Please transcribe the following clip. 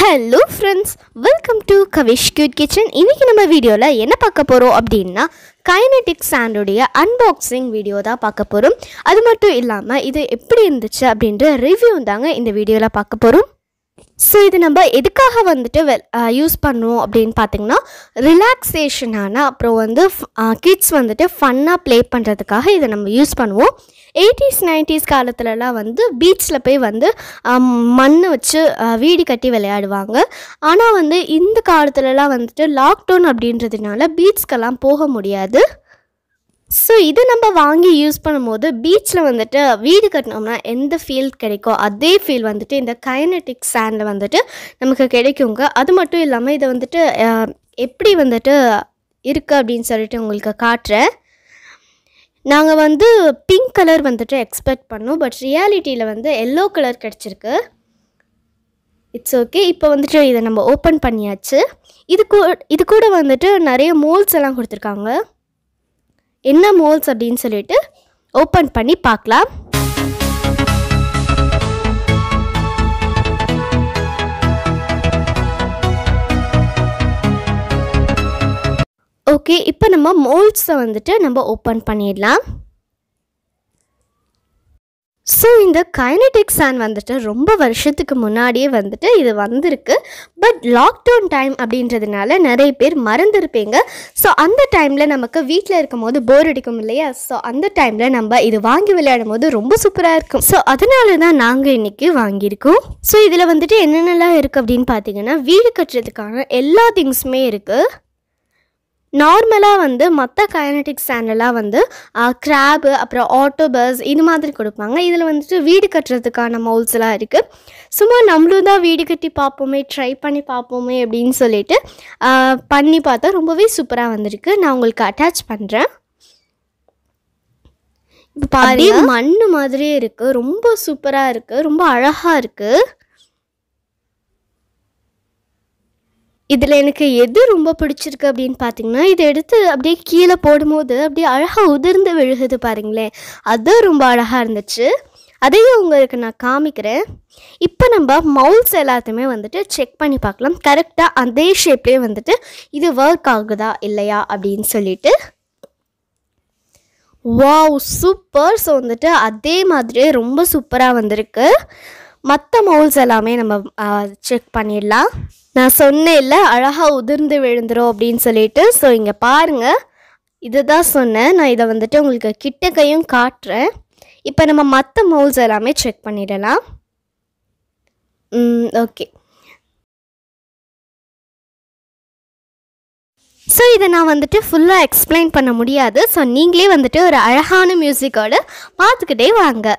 Hello friends, welcome to Kavish Cute Kitchen. இன்னைக்கு நம்ம வீடியோல என்ன பார்க்க போறோம் அப்படினா Kineticsand உடைய unboxing வீடியோ தான் பார்க்க போறோம். அது மட்டும் இல்லாம இது எப்படி இருந்துச்சு அப்படிங்கற ரிவ்யூ தாங்க இந்த வீடியோல பார்க்க போறோம். So இது நம்ம எதுக்காக வந்துட்டு யூஸ் பண்ணுவோம் அப்படினு பாத்தீங்கன்னா ரிலாக்சேஷனான அப்புறம் வந்து கிட்ஸ் வந்துட்டு ஃபன்னா ப்ளே பண்றதுக்காக இத நம்ம யூஸ் பண்ணுவோம். 80s 90s காலத்துலலாம் வந்து பீச்ல போய் வந்து மண்ணை வச்சு வீடு கட்டி விளையாடுவாங்க. ஆனால் வந்து இந்த காலத்துலலாம் வந்துட்டு லாக்டவுன் அப்படின்றதுனால பீச்க்கெல்லாம் போக முடியாது. ஸோ இது நம்ம வாங்கி யூஸ் பண்ணும்போது பீச்சில் வந்துட்டு வீடு கட்டினோம்னா எந்த ஃபீல் கிடைக்கோ அதே ஃபீல் வந்துட்டு இந்த கைனடிக்ஸாண்டில் வந்துட்டு நமக்கு கிடைக்குங்க. அது மட்டும் இல்லாமல் இதை வந்துட்டு எப்படி வந்துட்டு இருக்குது அப்படின்னு சொல்லிட்டு உங்களுக்கு காட்டுறேன். நாங்கள் வந்து பிங்க் கலர் வந்துட்டு எக்ஸ்பெக்ட் பண்ணோம், பட் ரியாலிட்டியில் வந்து எல்லோ கலர் கிடச்சிருக்கு. It's okay. இப்போ வந்துட்டு இதை நம்ம ஓப்பன் பண்ணியாச்சு. இது கூட வந்துட்டு நிறைய மோல்ஸ் எல்லாம் கொடுத்துருக்காங்க. என்ன மோல்ஸ் அப்படின்னு சொல்லிட்டு ஓப்பன் பண்ணி பார்க்கலாம். ஓகே, இப்போ நம்ம மோல்ட்ஸை வந்துட்டு நம்ம ஓப்பன் பண்ணிடலாம். ஸோ இந்த கைனடிக்ஸாண்ட் வந்துட்டு ரொம்ப வருஷத்துக்கு முன்னாடியே வந்துட்டு இது வந்திருக்கு. பட் லாக்டவுன் டைம் அப்படின்றதுனால நிறைய பேர் மறந்துருப்பீங்க. ஸோ அந்த டைமில் நமக்கு வீட்டில் இருக்கும் போது போர் அடிக்கும் இல்லையா? ஸோ அந்த டைமில் நம்ம இது வாங்கி விளையாடும் போது ரொம்ப சூப்பராக இருக்கும். ஸோ அதனால தான் நாங்கள் இன்றைக்கி வாங்கியிருக்கோம். ஸோ இதில் வந்துட்டு என்னென்னலாம் இருக்குது அப்படின்னு பார்த்தீங்கன்னா வீடு கட்டுறதுக்கான எல்லா திங்ஸுமே இருக்குது. நார்மலாக வந்து மற்ற கைனடிக்ஸாண்ட்லாம் வந்து கிராபு அப்புறம் ஆட்டோபஸ் இது மாதிரி கொடுப்பாங்க. இதில் வந்துட்டு வீடு கட்டுறதுக்கான மோல்ஸ்லாம் இருக்குது. சும்மா நம்மளும் தான் வீடு கட்டி பார்ப்போமே, ட்ரை பண்ணி பார்ப்போமே அப்படின்னு சொல்லிட்டு பண்ணி பார்த்தா ரொம்பவே சூப்பராக வந்திருக்கு. நான் உங்களுக்கு அட்டாச் பண்ணுறேன். இப்போ பாருங்க, மண் மாதிரியே இருக்குது, ரொம்ப சூப்பராக இருக்குது, ரொம்ப அழகாக இருக்குது. இதில் எனக்கு எது ரொம்ப பிடிச்சிருக்கு அப்படின்னு பார்த்தீங்கன்னா இதை எடுத்து அப்படியே கீழே போடும்போது அப்படியே அழகாக உதிர்ந்து விழுகுது பாருங்களேன், அது ரொம்ப அழகாக இருந்துச்சு. அதையும் உங்களுக்கு நான் காமிக்கிறேன். இப்போ நம்ம மவுல்ஸ் எல்லாத்தையுமே வந்துட்டு செக் பண்ணி பார்க்கலாம். கரெக்டாக அதே ஷேப்லேயே வந்துட்டு இது ஒர்க் ஆகுதா இல்லையா அப்படின்னு சொல்லிட்டு. Wow, super. ஸோ வந்துட்டு அதே மாதிரியே ரொம்ப சூப்பராக வந்திருக்கு. மற்ற மவுல்ஸ் எல்லாமே நம்ம செக் பண்ணிடலாம். நான் சொன்னேன் இல்லை அழகாக உதிர்ந்து விழுந்துரும் அப்படின்னு சொல்லிட்டு. ஸோ இங்கே பாருங்கள், இது தான் சொன்னேன். நான் இதை வந்துட்டு உங்களுக்கு கிட்ட கையும் காட்டுறேன். இப்போ நம்ம மற்ற மவுல்ஸ் எல்லாமே செக் பண்ணிடலாம். ஓகே. ஸோ இதை நான் வந்துட்டு ஃபுல்லாக எக்ஸ்பிளைன் பண்ண முடியாது. ஸோ நீங்களே வந்துட்டு ஒரு அழகான மியூசிக்கோடு பார்த்துக்கிட்டே வாங்க.